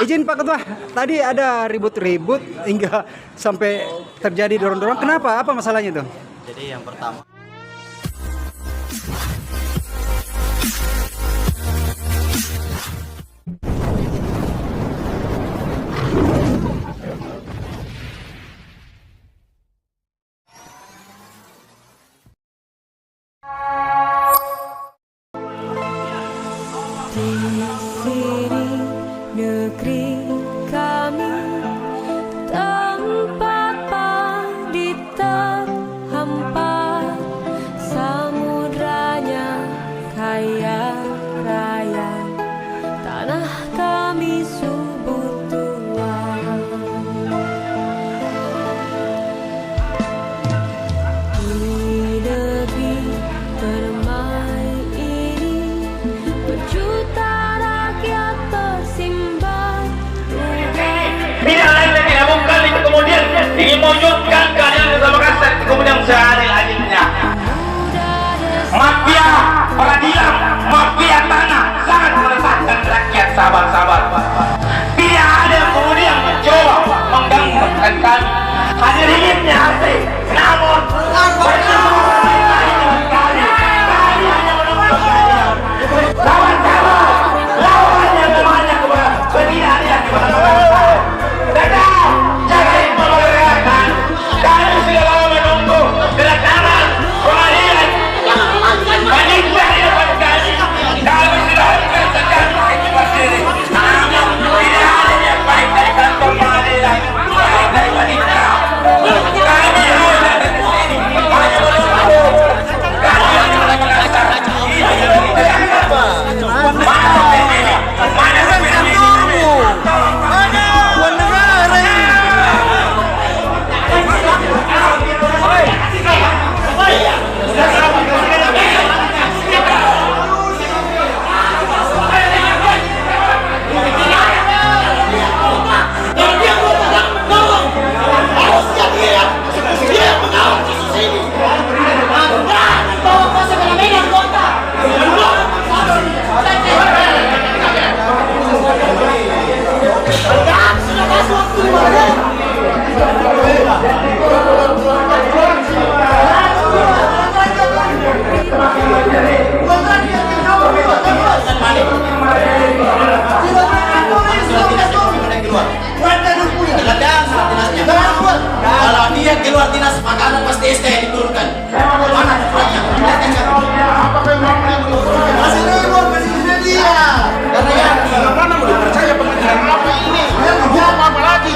Izin Pak Ketua, tadi ada ribut-ribut hingga sampai terjadi dorong-dorong. Kenapa? Apa masalahnya tuh? Jadi yang pertama, Di sini negeri kami, tempat padi terhampar, samudranya kaya raya, tanah kami subur tua. Di negeri permai ini, berjuta rakyat tersimpan. Tidak lain dan tidak bukan itu kemudian ingin mewujudkan keadilan bersama kasar kemudian seadil-adilnya. Mafia peradilan, mafia tanah sangat meresahkan rakyat, sahabat-sahabat. Tidak ada yang kemudian mencoba mengganggukan kami. Hadir inginnya hati, namun kami hanya menuntut keadilan. Sahabat-sahabat, lawan yang semuanya kepada ketidakadilan kepada bangsa. Tetap jaga pemerintahan. Kami sudah lama menunggu kedatangan pengadilan. Wanita di depan kami. Kami sudah merasakan kehidupan diri. Namun tidak ada yang baik dari kantor pengadilan. Baik dari wanita. Kami hanya di sini. Hanya menunggu. Kami hanya merasa ini tidak apa. Mana ini? Mana ini? Kalau dia keluar dinas makanan pasti SK yang diturunkan. Mana suratnya? Masih ribut, masih dia. Karena ya, mana mau dipercaya pengadilan apa ini? Hukum apa lagi?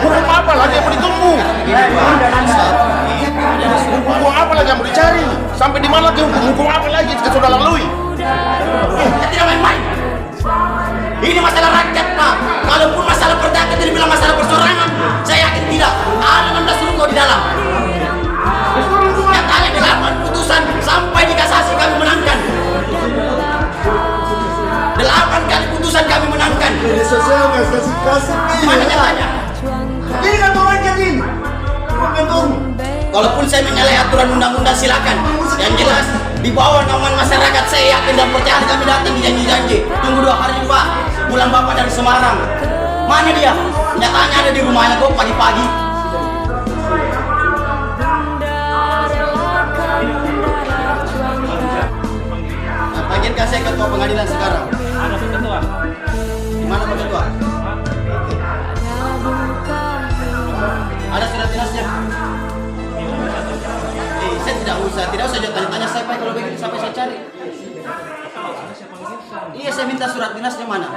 Hukum apa lagi yang mau ditunggu? Hukum apa lagi yang mau dicari? Sampai di mana lagi hukum apa lagi yang sudah lalui? Tidak main-main. Ini masalah rakyat, Pak. Kalaupun masalah perdata jadi bilang masalah persorangan, saya yakin tidak. Ada 16 rukun di dalam. Nyatanya delapan putusan sampai di kasasi kami menangkan. 8 kali putusan kami menangkan. Media sosial nggak kasih Mana nyatanya? ini kan orang jadi kantor. Kalaupun saya menyalahi aturan undang-undang silakan. Yang jelas di bawah naungan masyarakat saya yakin dan percaya kami datang di janji-janji. Tunggu 2 hari Pak, pulang Bapak dari Semarang. Mana dia? Nyatanya ada di rumahnya kok pagi-pagi. Nah, bagian saya ketua pengadilan sekarang. Ada Pak Ketua. Di mana Pak Ketua? Ada surat dinasnya. Saya tidak usah tanya-tanya saya Pak, kalau begitu sampai saya cari. Iya, saya minta surat dinasnya mana?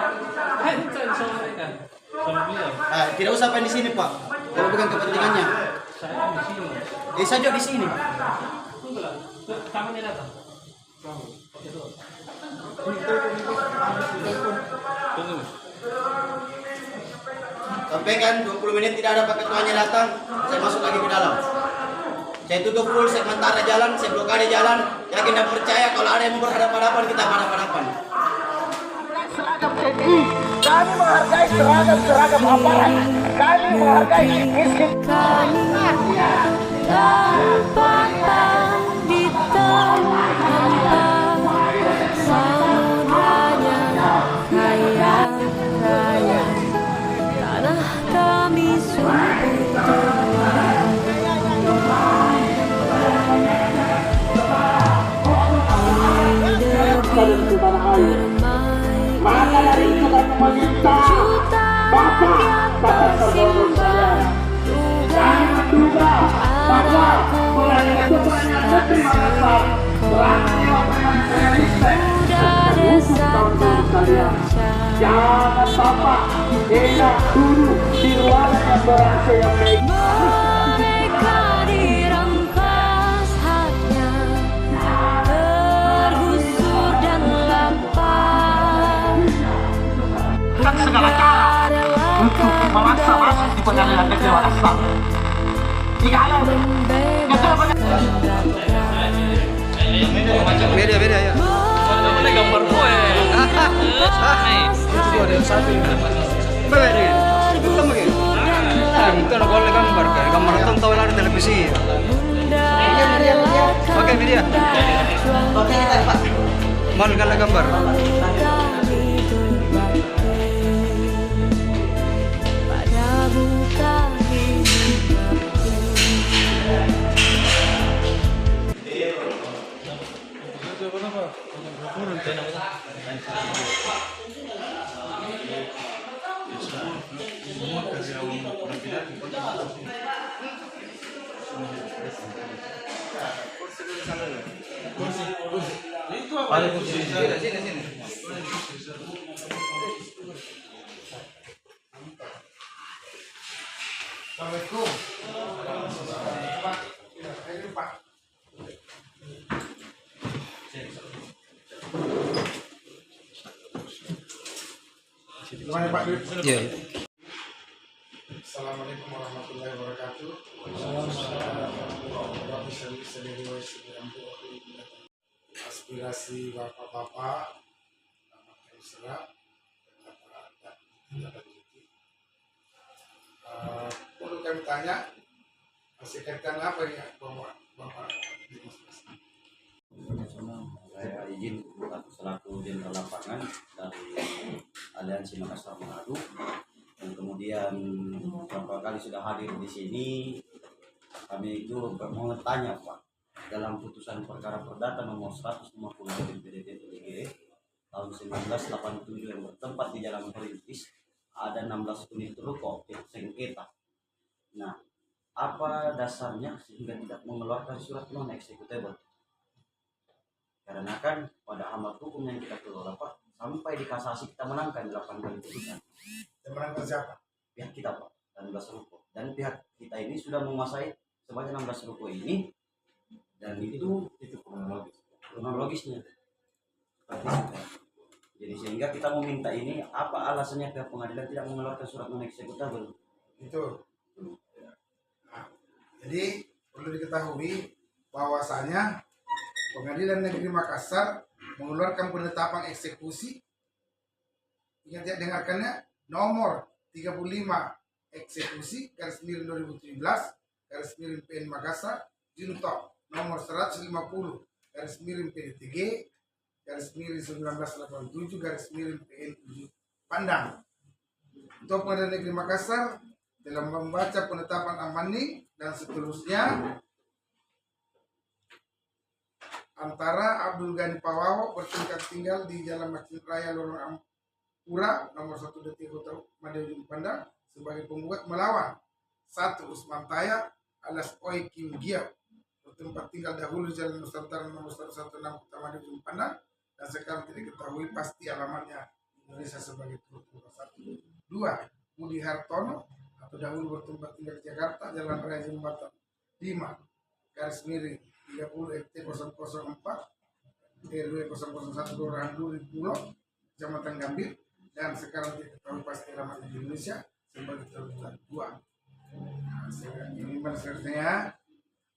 Tidak usah Pak di sini Pak. Kalau bukan kepentingannya. Saya juga di sini. Kapan dia datang? Tunggu. Sampaikan 20 menit tidak ada Pak Ketuanya datang, saya masuk lagi ke dalam. Saya tutup full sementara jalan, saya blokade jalan. Yakin dan percaya kalau ada yang mau berhadapan-hadapan, kita berhadapan-hadapan. Kami menghargai seragam aparat. Kami menghargai istri kami, tempat padi terhampar, samudranya kaya meminta Juta Bapak rakyat tersimbah jangan duga bahwa pengadilan kebanyakan negeri Makassar telah menyebabkan realistik dan hukum kawan-kawan sekalian. Jangan Bapak tidak duduk di ruangan yang ber-AC yang baik. Mereka dirampas haknya, tergusur dan lapar. Dan segala cara untuk memaksa masuk di pengadilan negeri Makassar. Jikalau Beda ya. Mana gambar gue? Beda. Hitam lagi. Itu ada boleh gambar kan. Gambar hitam tahu lah di televisi. Oke, media. Oke, kita Pak. Mal kalau gambar. Pada buka hidup Iya. Assalamualaikum warahmatullahi wabarakatuh. Aspirasi bapak-bapak terserah perlu kami tanya masih kaitan apa ya bapak Saya izin selaku jenderal lapangan dari Aliansi Makassar Manado, dan kemudian beberapa kali sudah hadir di sini. Kami itu mau tanya Pak, dalam putusan perkara perdata nomor 150 PDT tahun 1987 yang bertempat di Jalan Perintis, ada 16 unit ruko objek sengketa. Nah, apa dasarnya sehingga tidak mengeluarkan surat non executable? Karena kan pada amal hukum yang kita kelola Pak, sampai di kasasi kita menangkan 8 kali putusan. yang menangkan siapa? Pihak kita Pak, 16 ruko. Dan pihak kita ini sudah menguasai sebanyak 16 ruko ini, dan itu kronologisnya. Jadi sehingga kita meminta ini, apa alasannya pihak pengadilan tidak mengeluarkan surat non executable? Itu. Nah, jadi perlu diketahui bahwasanya Pengadilan Negeri Makassar mengeluarkan penetapan eksekusi. Ingat ya, dengarkannya, nomor 35 eksekusi garis miring 2017 garis miring PN Makassar junto nomor 150 garis miring PDTG garis miring 1987 garis miring PN Pandang. Untuk Pengadilan Negeri Makassar dalam membaca penetapan amani dan seterusnya antara Abdul Ghani Pawawo bertingkat tinggal di Jalan Masjid Raya Lorong Ampura nomor 1 Detik Kota Madiun Pandang sebagai penggugat melawan 1 Usman Taya alias Oi Kim Giau bertempat tinggal dahulu di Jalan Nusantara nomor 116 Kota Madiun Pandang dan sekarang tidak diketahui pasti alamatnya Indonesia sebagai turut 1. 2 Budi Hartono atau dahulu bertempat tinggal di Jakarta Jalan Raya Jembatan 5 garis miring 30 RT 004 RW 001 Kelurahan Duri Pulau Kecamatan Gambir dan sekarang diketahui pasti alamat di Indonesia sebagai terlibat 2. Menimbang selanjutnya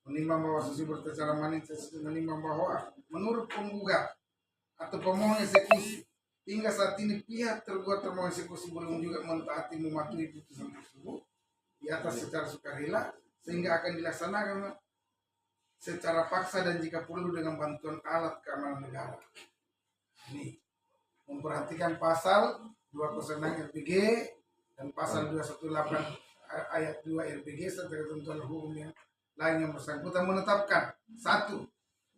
menimbang bahwa sesi bersecara manis menimbang bahwa menurut penggugat atau pemohon eksekusi hingga saat ini pihak tergugat termohon eksekusi belum juga mentaati mematuhi putusan tersebut di atas secara sukarela sehingga akan dilaksanakan secara paksa dan jika perlu dengan bantuan alat keamanan negara. Ini memperhatikan pasal 206 RPG dan pasal 218 ayat 2 RPG serta ketentuan hukum yang lain yang bersangkutan menetapkan 1.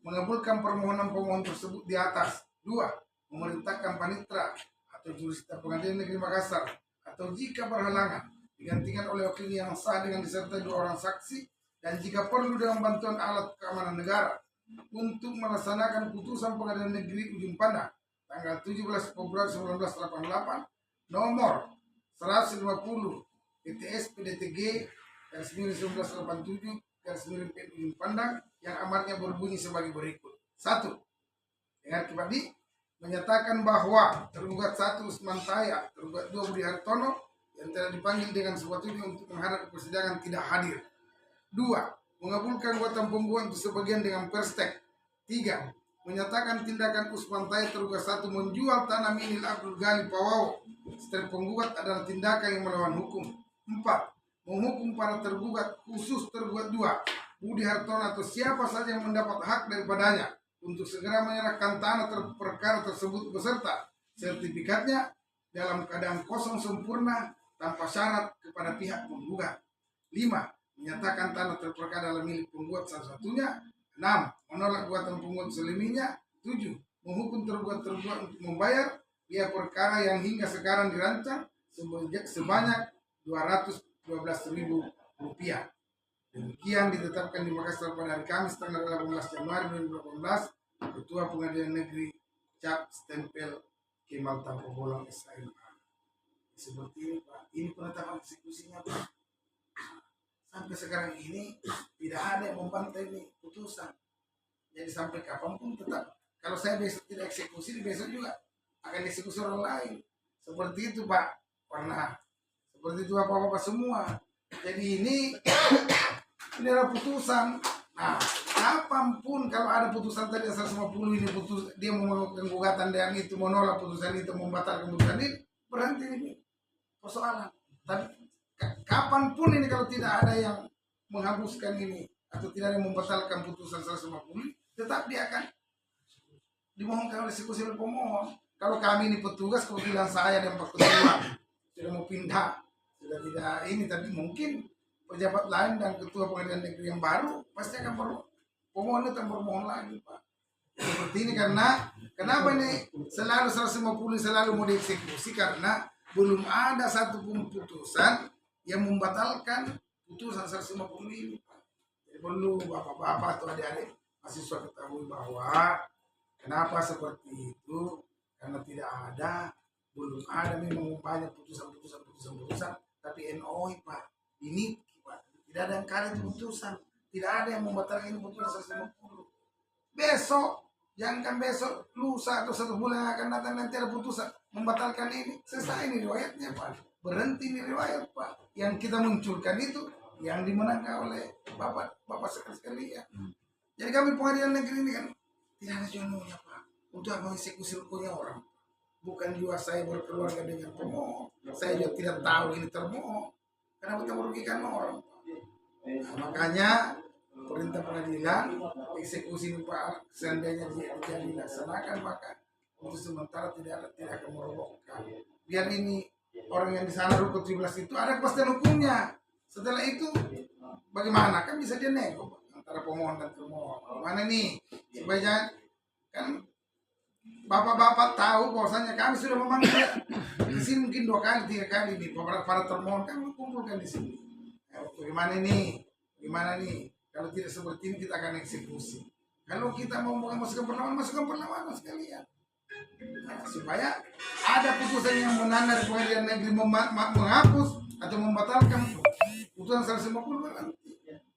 Mengabulkan permohonan pemohon tersebut di atas. 2. Memerintahkan panitra atau jurusita Pengadilan Negeri Makassar, atau jika berhalangan digantikan oleh wakil yang sah dengan disertai 2 orang saksi, dan jika perlu dengan bantuan alat keamanan negara untuk melaksanakan putusan Pengadilan Negeri Ujung Pandang tanggal 17 Februari 1988 nomor 150 PTS PDTG garis miring 1987 garis miring PN Ujung Pandang yang amatnya berbunyi sebagai berikut. 1. Dengan kembali menyatakan bahwa tergugat 1 Usman Taya, tergugat 2 Budi Hartono yang telah dipanggil dengan sebuah tujuan untuk menghadap persidangan tidak hadir. 2. Mengabulkan gugatan penggugat untuk sebagian dengan perstek. 3. Menyatakan tindakan Usman Taya tergugat 1 menjual tanah milik Abdul Ghani Pawawo setelah penggugat adalah tindakan yang melawan hukum. 4. Menghukum para tergugat khusus tergugat 2 Budi Hartono atau siapa saja yang mendapat hak daripadanya untuk segera menyerahkan tanah perkara tersebut beserta sertifikatnya dalam keadaan kosong sempurna tanpa syarat kepada pihak penggugat. 5. Menyatakan tanah terperkara adalah milik penggugat satu-satunya. 6. Menolak gugatan penggugat selebihnya. 7. Menghukum tergugat untuk membayar biaya perkara yang hingga sekarang dirancang sebanyak Rp212.000. Demikian ditetapkan di Makassar pada hari Kamis tanggal 18 Januari 2018 Ketua Pengadilan Negeri Cap Stempel Kemal Tanpa Bolong SIMA. Seperti ini Pak, ini penetapan eksekusinya Pak. Sampai sekarang ini tidak ada yang membantai ini putusan. Jadi sampai kapanpun tetap, kalau saya besok tidak eksekusi, besok juga akan dieksekusi orang lain. Seperti itu Pak, pernah. Seperti itu Bapak-Bapak semua. Jadi ini adalah putusan. Nah, kapanpun kalau ada putusan tadi 150 ini putus, dia mau melakukan gugatan dan itu menolak putusan itu, membatalkan putusan ini, berhenti ini persoalan. Tapi kapanpun ini kalau tidak ada yang menghapuskan ini atau tidak ada yang membatalkan putusan 150, tetap dia akan dimohonkan oleh eksekusi oleh pemohon. Kalau kami ini petugas, kebetulan saya dan Pak Ketua sudah mau pindah, sudah tidak ini, tapi mungkin pejabat lain dan Ketua Pengadilan Negeri yang baru pasti akan pemohon itu akan bermohon lagi Pak. Seperti ini karena kenapa ini selalu 150 selalu mau dieksekusi, karena belum ada satu pun putusan yang membatalkan putusan 150 ini Pak. Jadi perlu bapak-bapak atau adik-adik mahasiswa ketahui bahwa kenapa seperti itu, karena tidak ada, belum ada memang banyak putusan, tapi NOI Pak, ini Pak, tidak ada yang karet putusan, tidak ada yang membatalkan ini putusan 150. Besok, jangan besok, lusa atau 1 bulan yang akan datang nanti ada putusan membatalkan ini, selesai ini riwayatnya Pak, berhenti ini riwayat Pak. Yang kita munculkan itu yang dimenangkan oleh bapak sekalian. Jadi kami Pengadilan Negeri ini kan tidak ada jodohnya Pak untuk mengeksekusi hukumnya orang. Bukan juga saya berkeluarga dengan pemohon, saya juga tidak tahu ini termohon. Kenapa kita merugikan orang? Nah, makanya perintah pengadilan eksekusi ini Pak, seandainya dia dilaksanakan maka untuk sementara tidak akan merobohkan. Biar ini orang yang di sana rukun 17 itu ada kepastian hukumnya. Setelah itu bagaimana? Kan bisa dia nego antara pemohon dan termohon. Mana nih? Supaya kan bapak-bapak tahu bahwasanya kami sudah memanggil di sini mungkin 2 kali 3 kali nih para termohon kan kumpulkan di sini. Bagaimana nih? Gimana nih? Kalau tidak seperti ini kita akan eksekusi. Kalau kita mau masukkan perlawanan sekalian. Nah, supaya ada putusan yang menanda dari Pengadilan Negeri menghapus atau membatalkan putusan 150,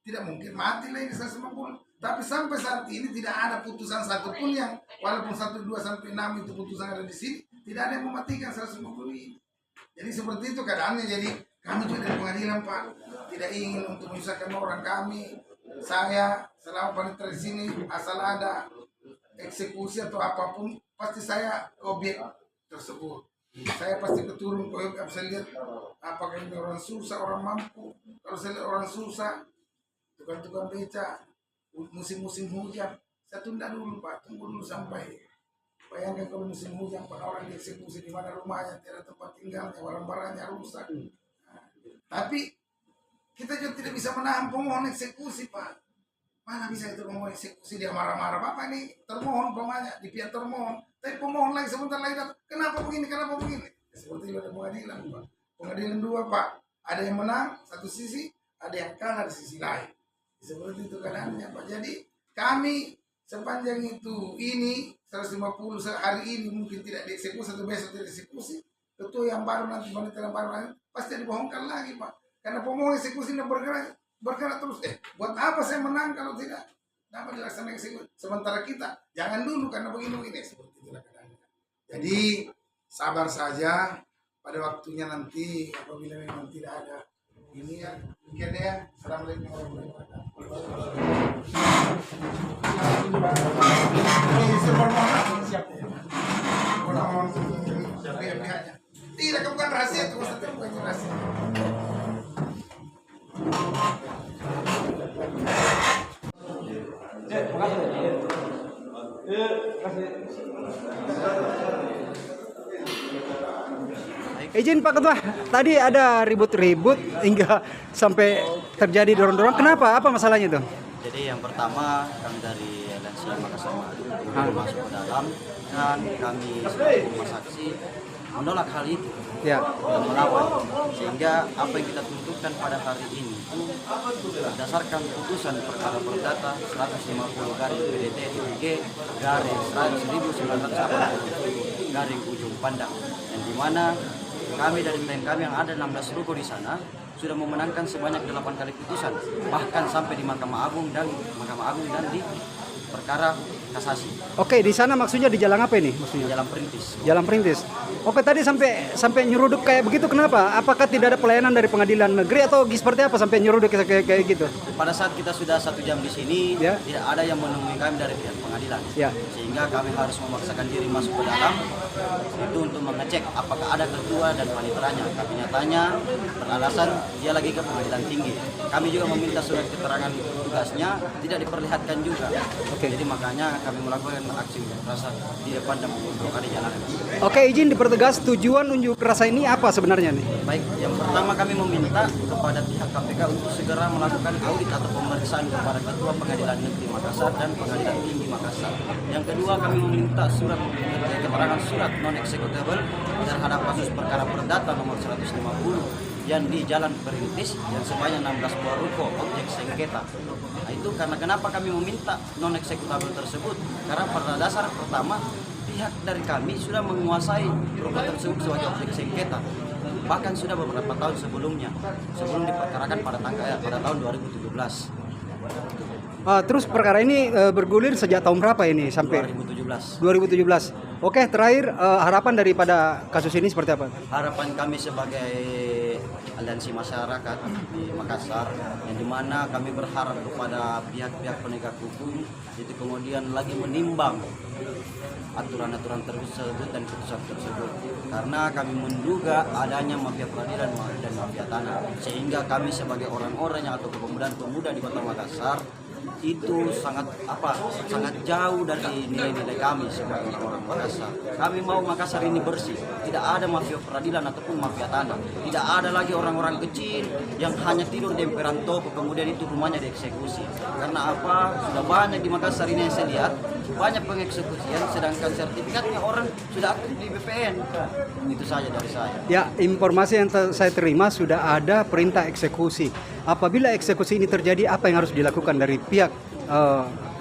tidak mungkin mati lah ini 150. Tapi sampai saat ini tidak ada putusan satupun yang walaupun 1, 2 sampai 6 itu putusan ada di sini, tidak ada yang mematikan 150 ini. Jadi seperti itu keadaannya. Jadi kami juga dari pengadilan Pak tidak ingin untuk menyusahkan orang kami. Saya selama panitia di sini asal ada eksekusi atau apapun pasti saya objek tersebut. Saya pasti keturun ke objek. Saya lihat apakah ini orang susah, orang mampu. Kalau saya lihat orang susah, tukang-tukang beca, musim-musim hujan, saya tunda dulu Pak, tunggu dulu sampai. Bayangkan kalau musim hujan Pak, orang dieksekusi di mana rumahnya, tidak ada tempat tinggalnya, barang-barangnya rusak. Nah, tapi kita juga tidak bisa menahan pemohon eksekusi Pak. Mana bisa itu pemohon eksekusi dia marah-marah, Bapak ini termohon pemanya di pihak termohon, tapi pemohon lagi sebentar lagi datang, kenapa begini? Seperti ada pengadilan, Pak. Pengadilan dua, Pak. Ada yang menang satu sisi, ada yang kalah di sisi lain. Seperti itu keadaannya, Pak. Jadi kami sepanjang itu ini 150 hari ini mungkin tidak dieksekusi atau besok tidak dieksekusi, ketua yang baru nanti panitia yang baru nanti pasti dibohongkan lagi, Pak. Karena pemohon eksekusi ini bergerak terus. Buat apa saya menang kalau tidak dapat dilaksanakan eksekusi? Sementara kita jangan dulu karena begini seperti itulah keadaannya. Jadi sabar saja, pada waktunya nanti apabila memang tidak ada ini ya. Mungkin ya. Assalamualaikum warahmatullahi wabarakatuh. Siap ya. Tidak, bukan rahasia itu, bukan rahasia. Izin Pak Ketua, tadi ada ribut-ribut hingga sampai terjadi dorong-dorong. Kenapa? Apa masalahnya tuh? Jadi yang pertama kami dari Aliansi Makassar Madu masuk ke dalam dan kami sebagai saksi menolak hal itu Ya. dan melawan, sehingga apa yang kita tuntutkan pada hari ini itu berdasarkan putusan perkara perdata 150 garing PDT TG garing 1980 garing ujung pandang, yang dimana kami dari klien kami yang ada 16 ruko di sana sudah memenangkan sebanyak 8 kali putusan, bahkan sampai di Mahkamah Agung dan di perkara kasasi. Oke, di sana maksudnya di jalan apa ini? Maksudnya Jalan Perintis. Jalan Perintis. Oke, tadi sampai nyeruduk kayak begitu, kenapa? Apakah tidak ada pelayanan dari pengadilan negeri atau seperti apa sampai nyeruduk kayak gitu? Pada saat kita sudah 1 jam di sini, Ya. tidak ada yang menemui kami dari pihak pengadilan, Ya. sehingga kami harus memaksakan diri masuk ke dalam itu untuk mengecek apakah ada ketua dan paniteranya. Kami nyatanya beralasan dia lagi ke pengadilan tinggi. Kami juga meminta surat keterangan tugasnya, tidak diperlihatkan juga. Oke. Jadi makanya kami melakukan aksi unjuk rasa di depan dan memblokade jalan. Oke, izin dipertegas tujuan unjuk rasa ini apa sebenarnya nih? Baik, yang pertama kami meminta kepada pihak KPK untuk segera melakukan audit atau pemeriksaan kepada Ketua Pengadilan Negeri Makassar dan Pengadilan Tinggi Makassar. Yang kedua, kami meminta keterangan surat non executable terhadap kasus perkara perdata nomor 150 yang di Jalan Perintis yang sebanyak 16 buah ruko objek sengketa. Nah, itu karena kenapa kami meminta non executable tersebut? Karena pada dasar pertama pihak dari kami sudah menguasai ruko tersebut sebagai objek sengketa, bahkan sudah beberapa tahun sebelum diperkarakan pada tahun 2017. Terus perkara ini bergulir sejak tahun berapa ini sampai 2017. Oke, terakhir harapan daripada kasus ini seperti apa? Harapan kami sebagai aliansi masyarakat di Makassar, yang dimana kami berharap kepada pihak-pihak penegak hukum itu kemudian lagi menimbang aturan-aturan tersebut dan putusan tersebut, karena kami menduga adanya mafia peradilan dan mafia tanah, sehingga kami sebagai orang-orang yang atau pemuda di Kota Makassar itu sangat jauh dari nilai-nilai kami sebagai orang Makassar. Kami mau Makassar ini bersih, tidak ada mafia peradilan ataupun mafia tanah, tidak ada lagi orang-orang kecil yang hanya tidur di emperan toko kemudian itu rumahnya dieksekusi. Karena apa? Sudah banyak di Makassar ini yang saya lihat banyak pengeksekusian, sedangkan sertifikatnya orang sudah aktif di BPN. Itu saja dari saya. Ya, informasi yang saya terima sudah ada perintah eksekusi. Apabila eksekusi ini terjadi, apa yang harus dilakukan dari pihak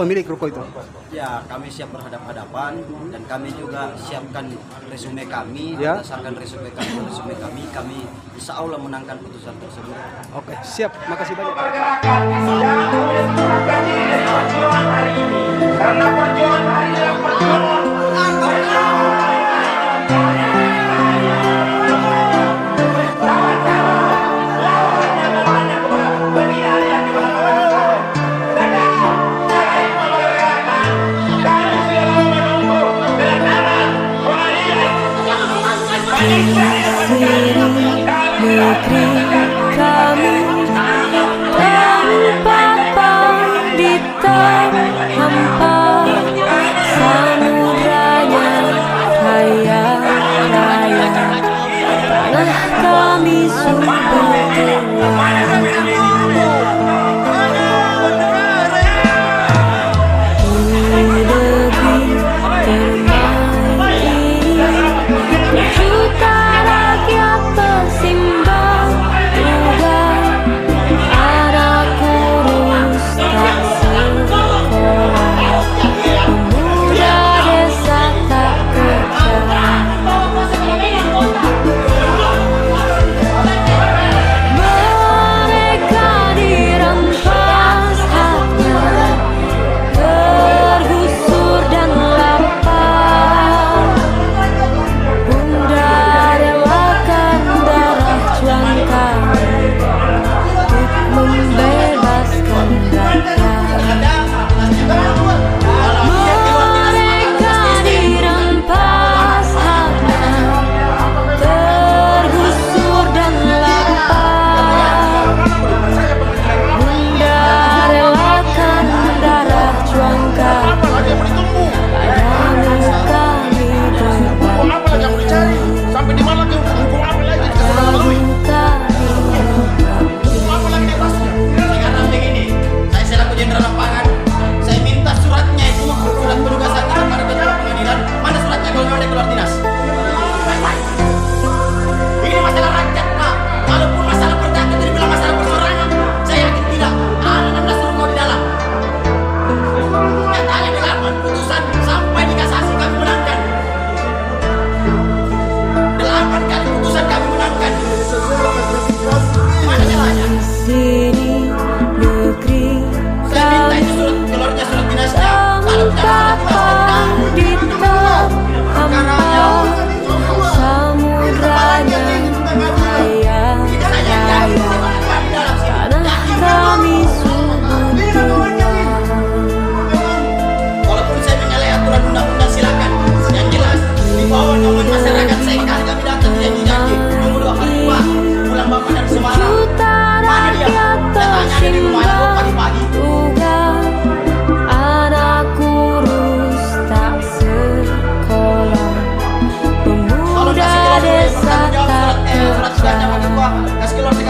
pemilik ruko itu? Ya, kami siap berhadapan dan kami juga siapkan resume kami. Ya. Berdasarkan resume kami insya Allah menangkan putusan tersebut. Oke, siap. Makasih banyak. Pergerakan yang menentukan diri dari perjuangan hari ini, karena perjuangan hari ini adalah perjuangan negeri kami tanpa pandita hampa samudanya kaya raya tanah kami subur tua.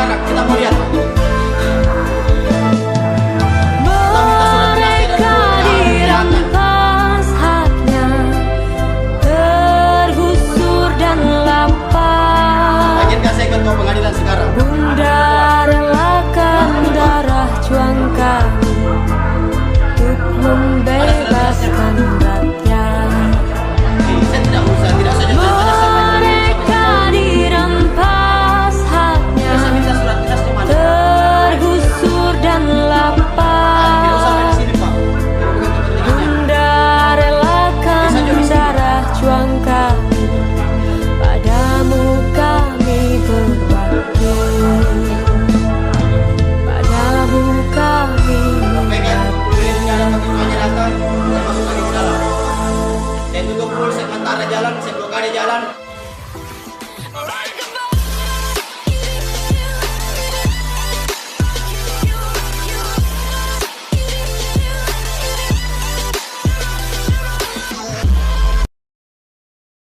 sekarang kita mau lihat